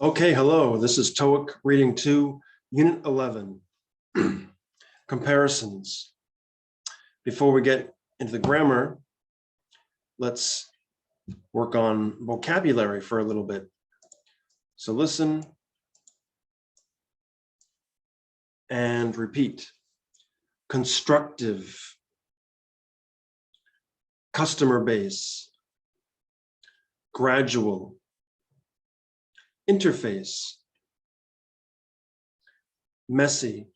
Okay, hello, this is TOEIC Reading 2, Unit 11, Comparisons. Before we get into the grammar, let's work on vocabulary for a little bit. So listen and repeat. Constructive, customer base, gradual, interface, messy,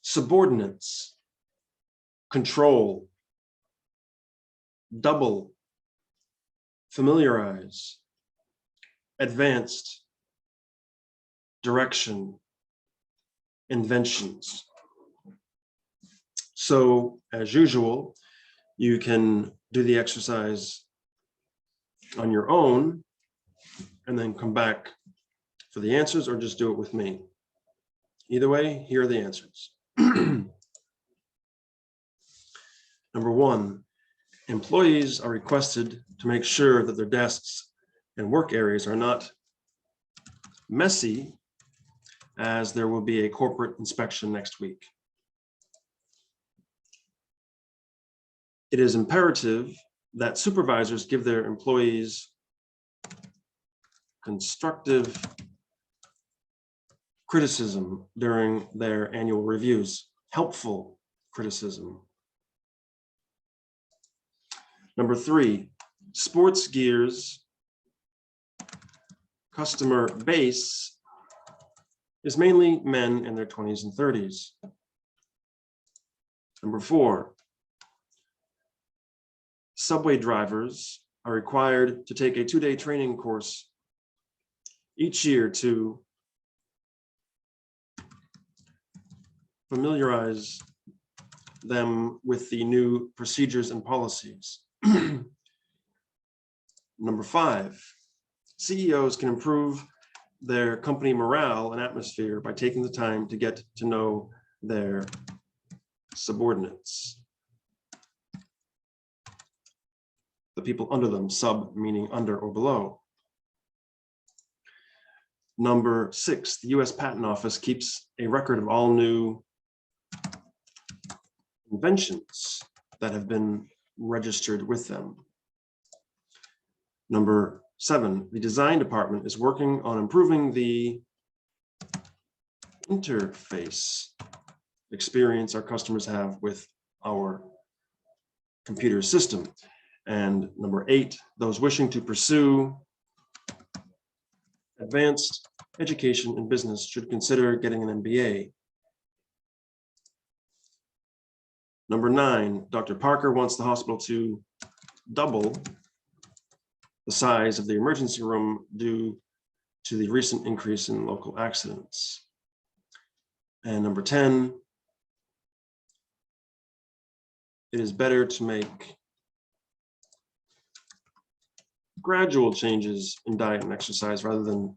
subordinates, control, double, familiarize, advanced, direction, inventions. So as usual, you can do the exercise on your own and then come back for the answers, or just do it with me. Either way, here are the answers. Number 1, employees are requested to make sure that their desks and work areas are not messy, as there will be a corporate inspection next week. It is imperative that supervisors give their employees constructive criticism during their annual reviews, helpful criticism. Number 3, sports gear's customer base is mainly men in their 20s and 30s. Number 4, subway drivers are required to take a 2-day training course each year to familiarize them with the new procedures and policies. Number 5, CEOs can improve their company morale and atmosphere by taking the time to get to know their subordinates, the people under them, sub meaning under or below. Number 6, the US Patent Office keeps a record of all new inventions that have been registered with them. Number 7, the design department is working on improving the interface experience our customers have with our computer system. And number 8, those wishing to pursue advanced education in business should consider getting an MBA. Number 9, Dr. Parker wants the hospital to double the size of the emergency room due to the recent increase in local accidents. And number 10, it is better to make gradual changes in diet and exercise rather than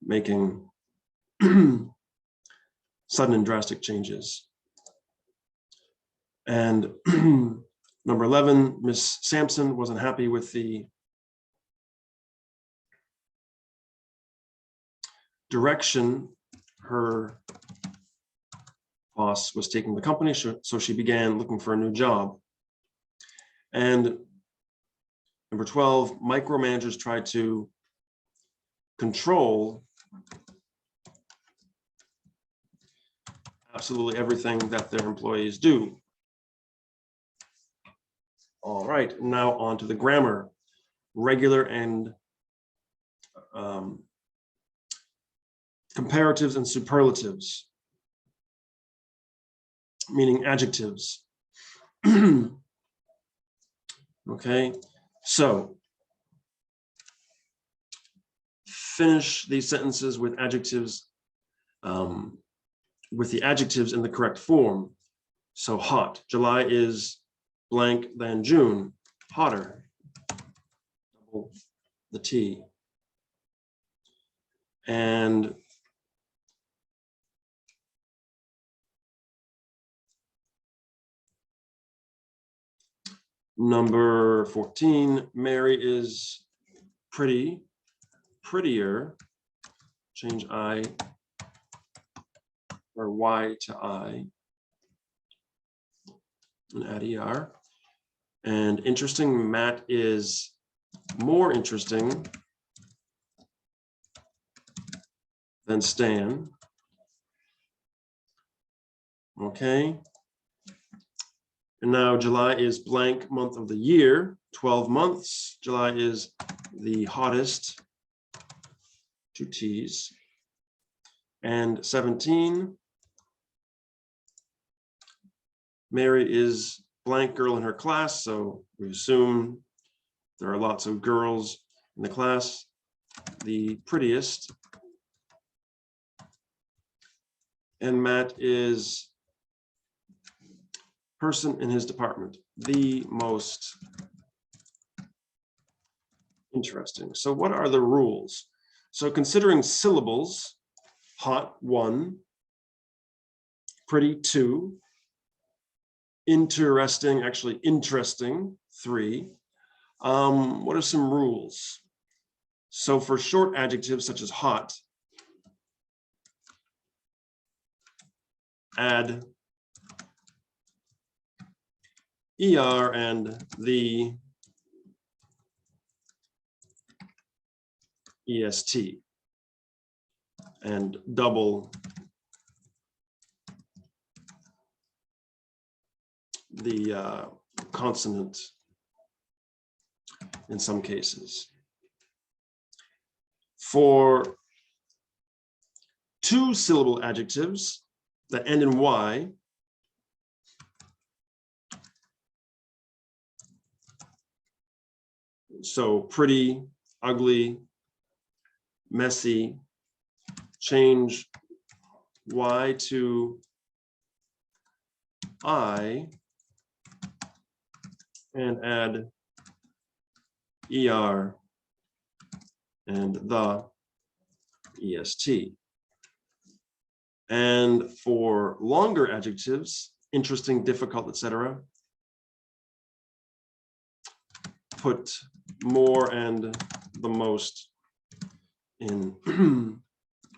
making sudden and drastic changes. And number 11, Miss Sampson wasn't happy with the direction her boss was taking the company, so she began looking for a new job. And number 12, micromanagers try to control absolutely everything that their employees do. All right, now on to the grammar. Regular and comparatives and superlatives, meaning adjectives. Okay, so finish these sentences with adjectives, with the adjectives in the correct form. So hot, July is blank than June, hotter, double the T. And number 14, Mary is pretty, prettier, change I or Y to I and add ER. And interesting, Matt is more interesting than Stan. Okay. And now July is blank month of the year, 12 months. July is the hottest, 2 T's. And 17, Mary is blank girl in her class, so we assume there are lots of girls in the class. The prettiest. And Matt is person in his department, the most interesting. So what are the rules? So considering syllables, hot 1, pretty 2, interesting, actually interesting 3. What are some rules? So for short adjectives such as hot, add ER and the EST and double the consonant in some cases. For 2-syllable adjectives that end in Y, so pretty, ugly, messy, change Y to I and add ER and the EST. And for longer adjectives, interesting, difficult, etc., put more and the most in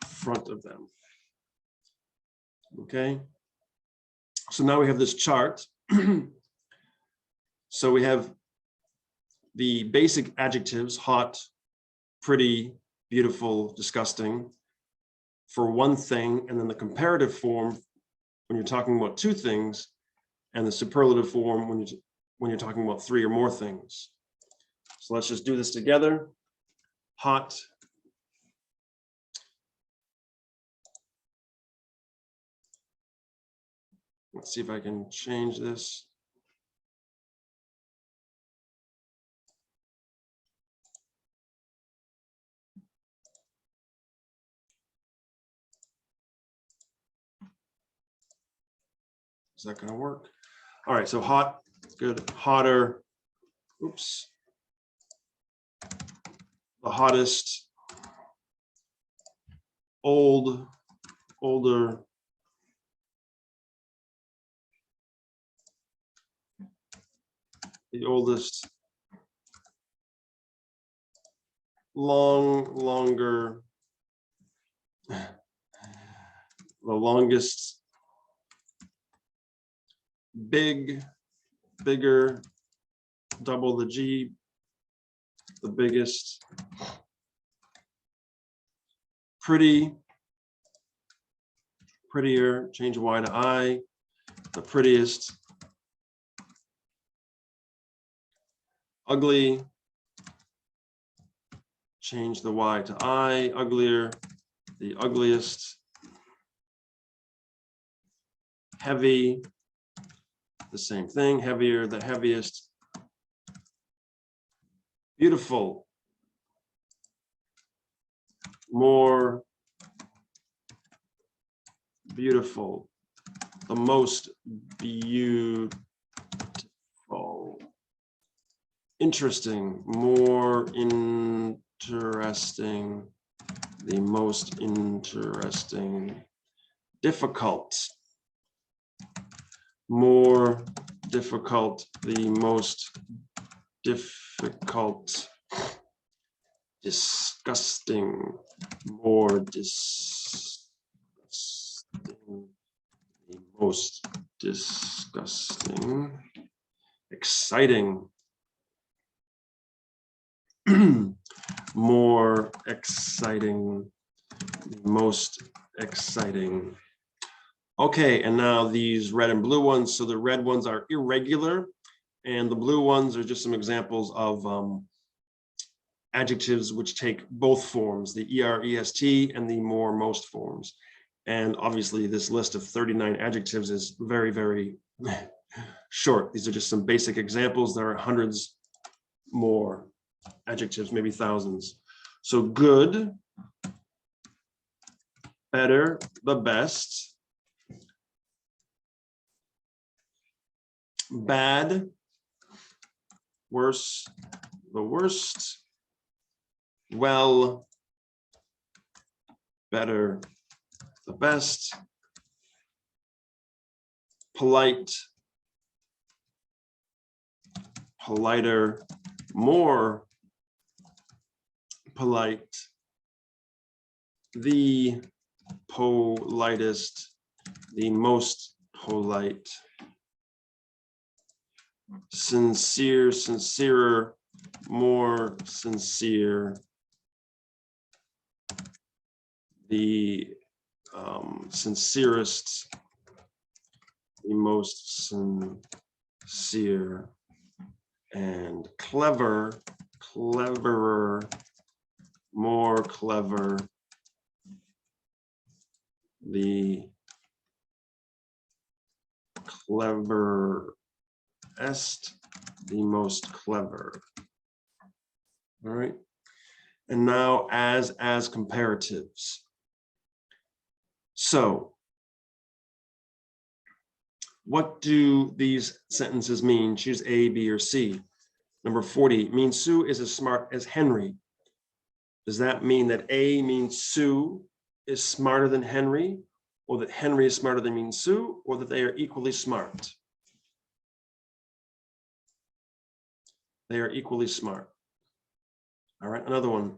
front of them. Okay, so now we have this chart. So we have the basic adjectives, hot, pretty, beautiful, disgusting, for one thing, and then the comparative form when you're talking about 2 things, and the superlative form when you're talking about 3 or more things. So let's just do this together. Hot, let's see if I can change this. Is that going to work? All right, so hot, good, hotter, oops, the hottest, old, older, the oldest, long, longer, the longest, big, bigger, double the G, the biggest, pretty, prettier, change Y to I, the prettiest, ugly, change the Y to I, uglier, the ugliest, heavy, the same thing, heavier, the heaviest, beautiful, more beautiful, the most beautiful, interesting, more interesting, the most interesting, difficult, more difficult, the most difficult, disgusting, more disgusting, the most disgusting, exciting, more exciting, the most exciting. Okay, and now these red and blue ones. So the red ones are irregular, and the blue ones are just some examples of adjectives which take both forms, the er, est, and the more, most forms. And obviously this list of 39 adjectives is very, very short. These are just some basic examples. There are hundreds more adjectives, maybe thousands. So good, better, the best. Bad, worse, the worst. Well, better, the best. Polite, politer, more polite. The politest, the most polite. Sincere, sincerer, more sincere. The sincerest, the most sincere. And clever, cleverer, more clever. The cleverest, the most clever. All right. And now as comparatives. So what do these sentences mean? Choose A, B, or C. Number 40 means Sue is as smart as Henry. Does that mean that A means Sue is smarter than Henry, or that Henry is smarter than means Sue, or that they are equally smart? They are equally smart. All right, another one.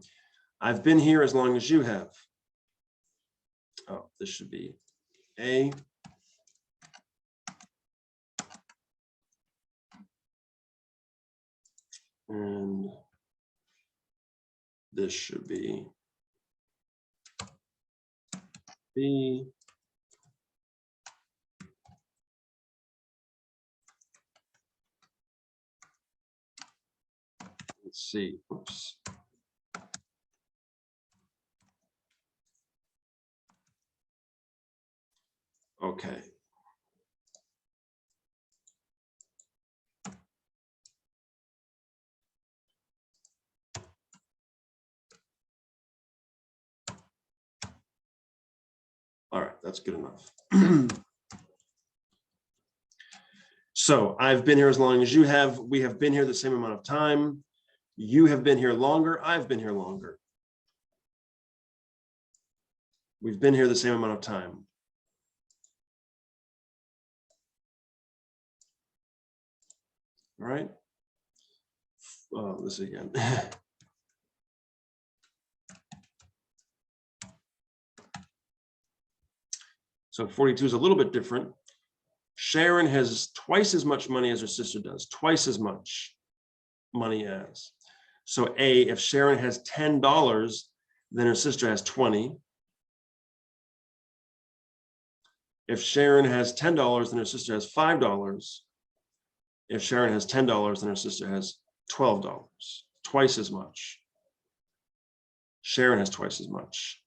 I've been here as long as you have. Oh, this should be A. And this should be B. Let's see. Oops. Okay. All right, that's good enough. So I've been here as long as you have. We have been here the same amount of time. You have been here longer. I've been here longer. We've been here the same amount of time. All right. This again. So 42 is a little bit different. Sharon has twice as much money as her sister does, twice as much money as. So A, if Sharon has $10, then her sister has 20. If Sharon has $10, then her sister has $5. If Sharon has $10, then her sister has $12, twice as much. Sharon has twice as much.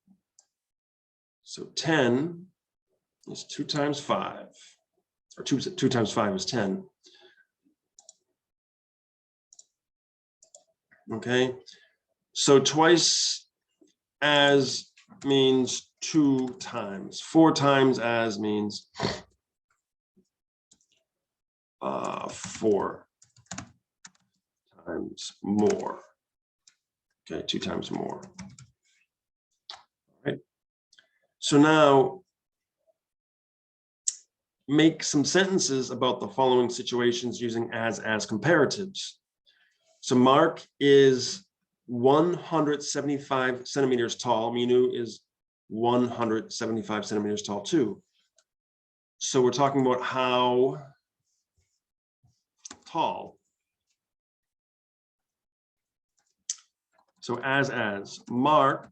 So 10 is 2 times 5, or 2 times 5 is 10. Okay, so twice as means 2 times. 4 times as means 4 times more. Okay, 2 times more. All right. So now make some sentences about the following situations using as comparatives. So Mark is 175 centimeters tall. Minu is 175 centimeters tall too. So we're talking about how tall. So as Mark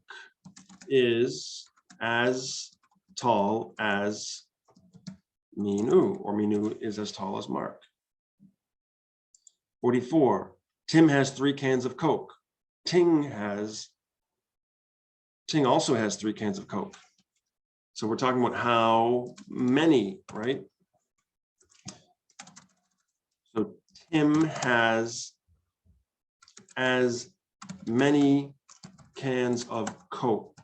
is as tall as Minu, or Minu is as tall as Mark. 44. Tim has 3 cans of Coke. Ting also has 3 cans of Coke. So we're talking about how many, right? So Tim has as many cans of Coke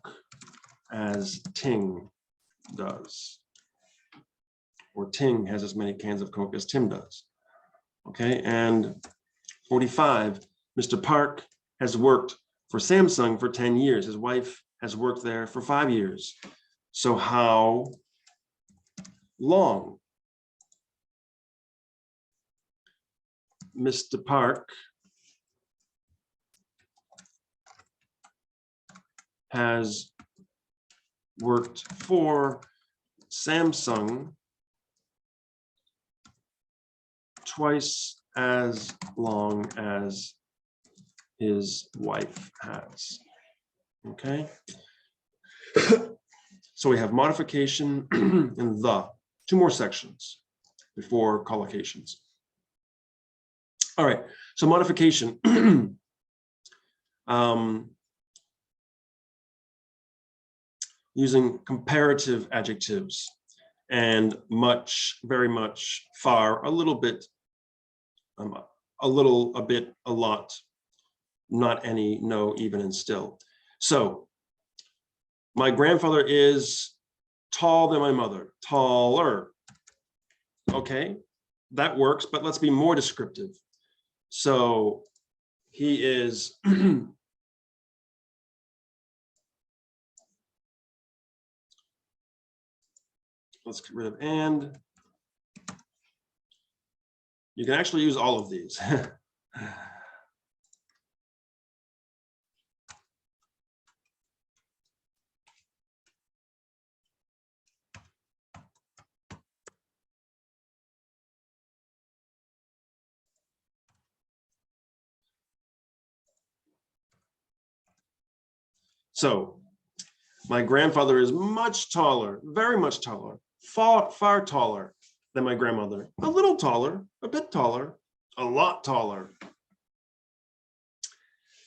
as Ting does. Or Ting has as many cans of Coke as Tim does. Okay, and 45, Mr. Park has worked for Samsung for 10 years. His wife has worked there for 5 years. So how long? Mr. Park has worked for Samsung twice as long as his wife has. Okay. So we have modification and the. 2 more sections before collocations. All right, so modification. Using comparative adjectives and much, very much, far, a little bit, a little, a bit, a lot, not any, no, even, and still. So my grandfather is tall than my mother, taller. Okay, that works, but let's be more descriptive. So he is let's get rid of and. You can actually use all of these. So my grandfather is much taller, very much taller, far, far taller than my grandmother. A little taller, a bit taller, a lot taller.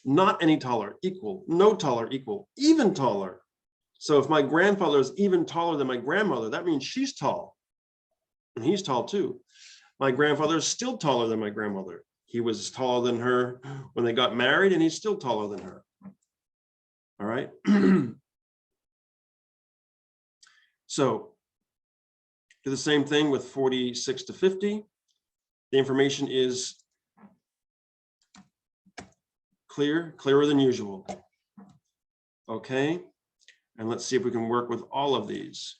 Not any taller, equal, no taller, equal, even taller. So if my grandfather is even taller than my grandmother, that means she's tall. And he's tall too. My grandfather is still taller than my grandmother. He was taller than her when they got married, and he's still taller than her. All right. So do the same thing with 46 to 50. The information is clear, clearer than usual. Okay. And let's see if we can work with all of these.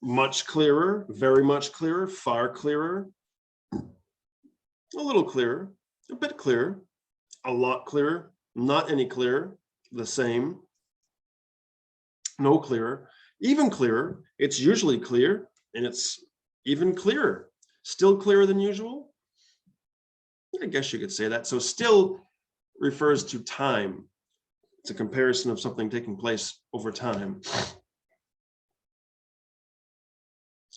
Much clearer, very much clearer, far clearer, a little clearer, a bit clearer, a lot clearer, not any clearer, the same, no clearer, even clearer. It's usually clear, and it's even clearer, still clearer than usual. I guess you could say that. So still refers to time. It's a comparison of something taking place over time.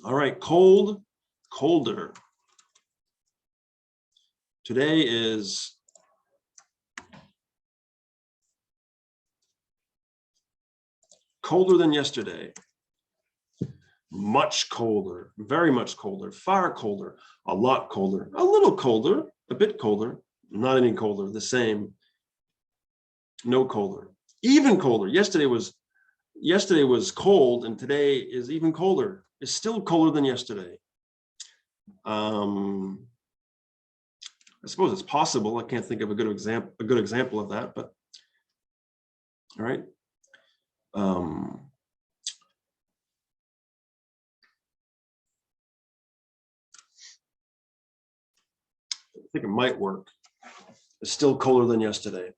All right, cold, colder. Today is colder than yesterday. Much colder, very much colder, far colder, a lot colder, a little colder, a bit colder, not any colder, the same, no colder, even colder. Yesterday was cold, and today is even colder. It's still colder than yesterday. I suppose it's possible. I can't think of a good example of that, but all right. think it might work. It's still colder than yesterday.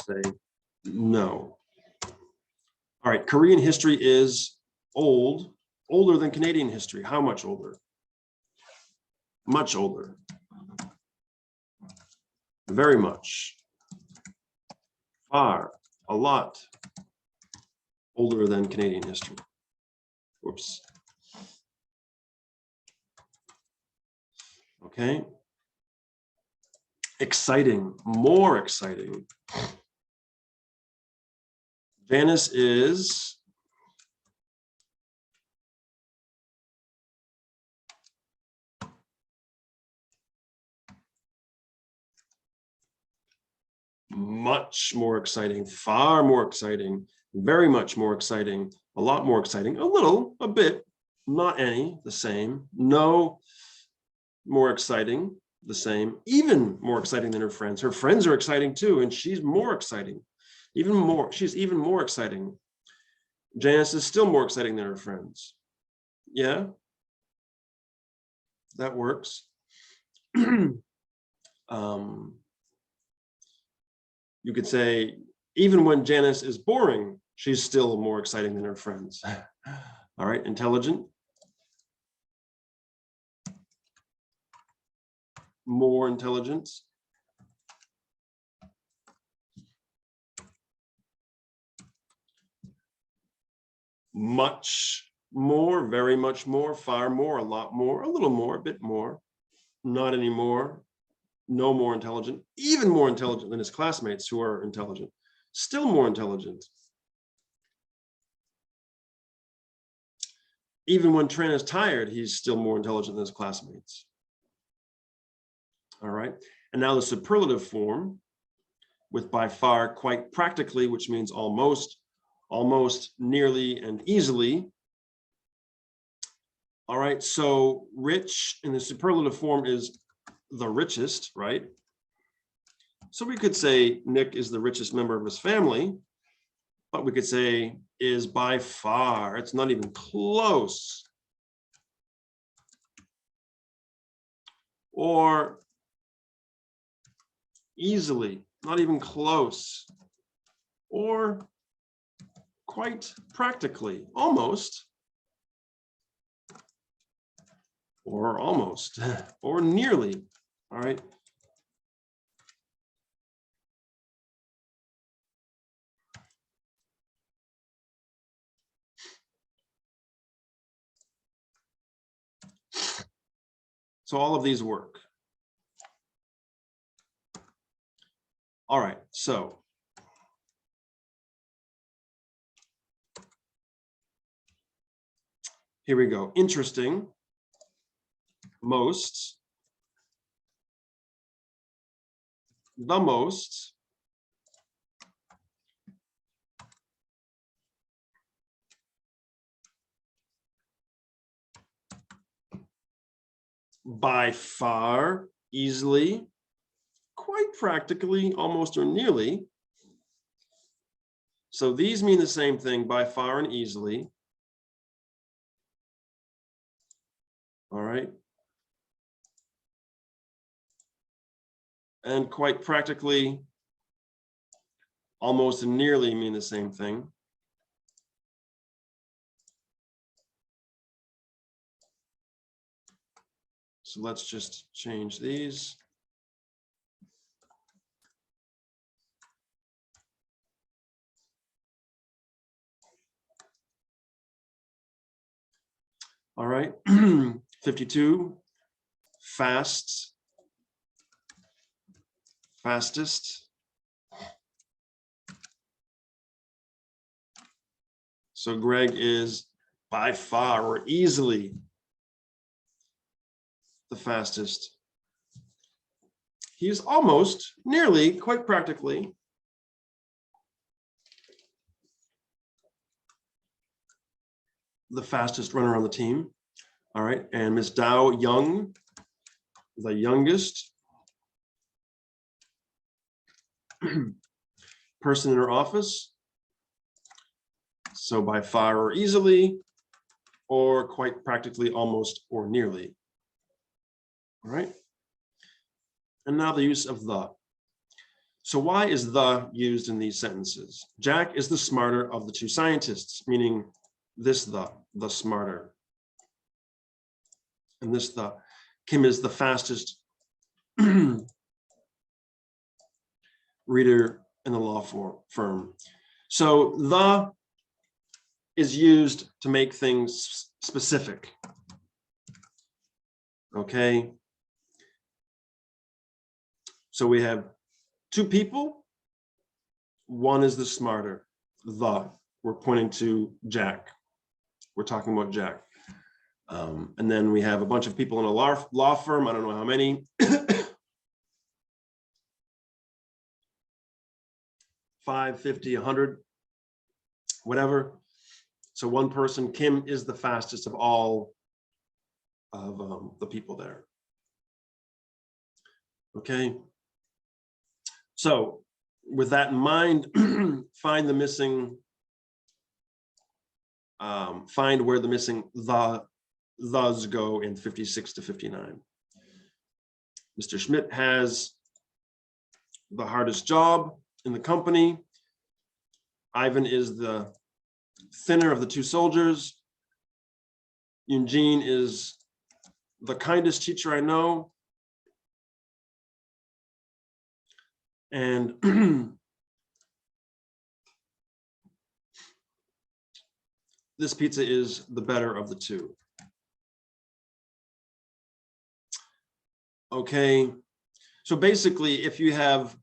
Say no. All right, Korean history is older than Canadian history. How much older? Much older. Very much. Far, a lot older than Canadian history. Whoops. Okay. Exciting, more exciting. Janice is much more exciting, far more exciting, very much more exciting, a lot more exciting, a little, a bit, not any, the same, no, more exciting, the same, even more exciting than her friends. Her friends are exciting too, and she's more exciting, even more, she's even more exciting. Janice is still more exciting than her friends. Yeah, that works. You could say, even when Janice is boring, she's still more exciting than her friends. All right, intelligent. More intelligent. Much more, very much more, far more, a lot more, a little more, a bit more, not anymore, no more intelligent, even more intelligent than his classmates who are intelligent, still more intelligent. Even when Tran is tired, he's still more intelligent than his classmates. All right, and now the superlative form with by far, quite practically, which means almost, nearly, and easily. All right, so rich in the superlative form is the richest, right? So we could say Nick is the richest member of his family, but we could say is by far, it's not even close. Or easily, not even close. Or quite practically, almost. Or almost, or nearly, all right? So all of these work. All right, so here we go. Interesting, most, the most, by far, easily, quite practically, almost or nearly. So these mean the same thing, by far and easily. All right. And quite practically, almost and nearly mean the same thing. So let's just change these. All right, 52, fast, fastest. So Greg is by far or easily the fastest. He is almost, nearly, quite practically the fastest runner on the team. All right, and Miss Dow Young, the youngest person in her office. So by far or easily, or quite practically, almost or nearly. All right. And now the use of the. So why is the used in these sentences? Jack is the smarter of the two scientists, meaning this the smarter. And this the. Kim is the fastest reader in the law firm. So the is used to make things specific. Okay. So we have two people. One is the smarter. The, we're pointing to Jack. We're talking about Jack. And then we have a bunch of people in a law firm. I don't know how many. 5, 50, 100, whatever. So one person, Kim, is the fastest of all of the people there. Okay. So with that in mind, find the missing, find where the missing thes go in 56 to 59. Mr. Schmidt has the hardest job in the company. Ivan is the thinner of the two soldiers. Eugene is the kindest teacher I know. And this pizza is the better of the two. Okay, so basically, if you have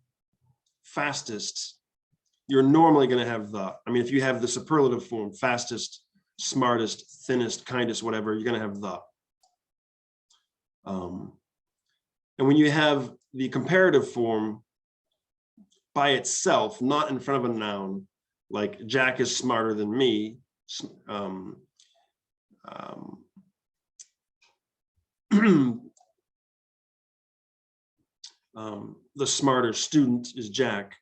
fastest, you're normally going to have the. I mean, if you have the superlative form, fastest, smartest, thinnest, kindest, whatever, you're going to have the. And when you have the comparative form by itself, not in front of a noun, like Jack is smarter than me, the smarter student is Jack.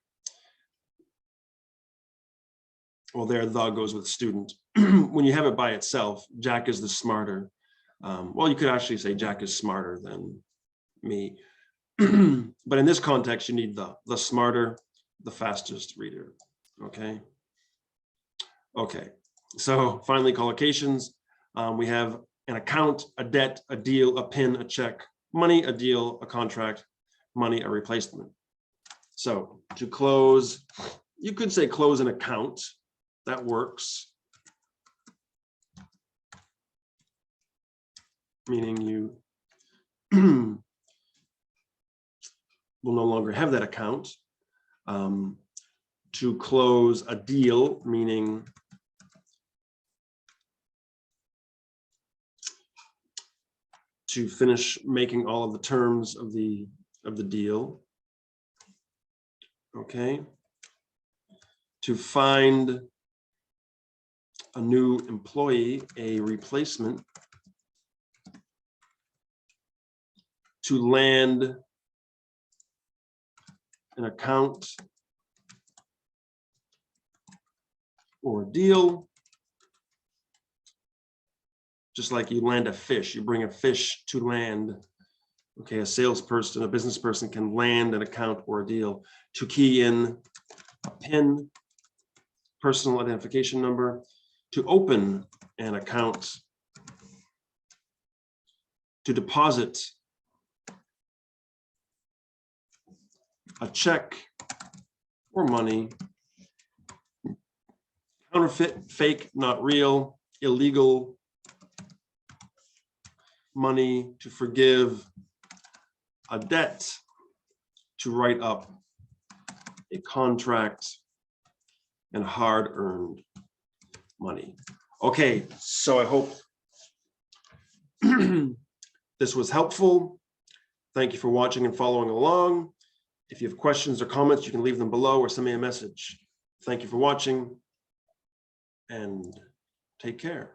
Well, there the goes with student. When you have it by itself, Jack is the smarter. Well, you could actually say Jack is smarter than me. But in this context, you need the smarter, the fastest reader. Okay. Okay. So finally, collocations. We have an account, a debt, a deal, a pin, a check, money, a deal, a contract, money, a replacement. So to close, you could say close an account. That works. Meaning you will no longer have that account. To close a deal, meaning to finish making all of the terms of the deal. Okay. To find a new employee, a replacement. To land an account or a deal. Just like you land a fish, you bring a fish to land. Okay, a salesperson, a business person can land an account or a deal. To key in a PIN, personal identification number. To open an account. To deposit a check or money. Counterfeit, fake, not real, illegal money. To forgive a debt. To write up a contract, and hard-earned money. Okay, so I hope this was helpful. Thank you for watching and following along. If you have questions or comments, you can leave them below or send me a message. Thank you for watching, and take care.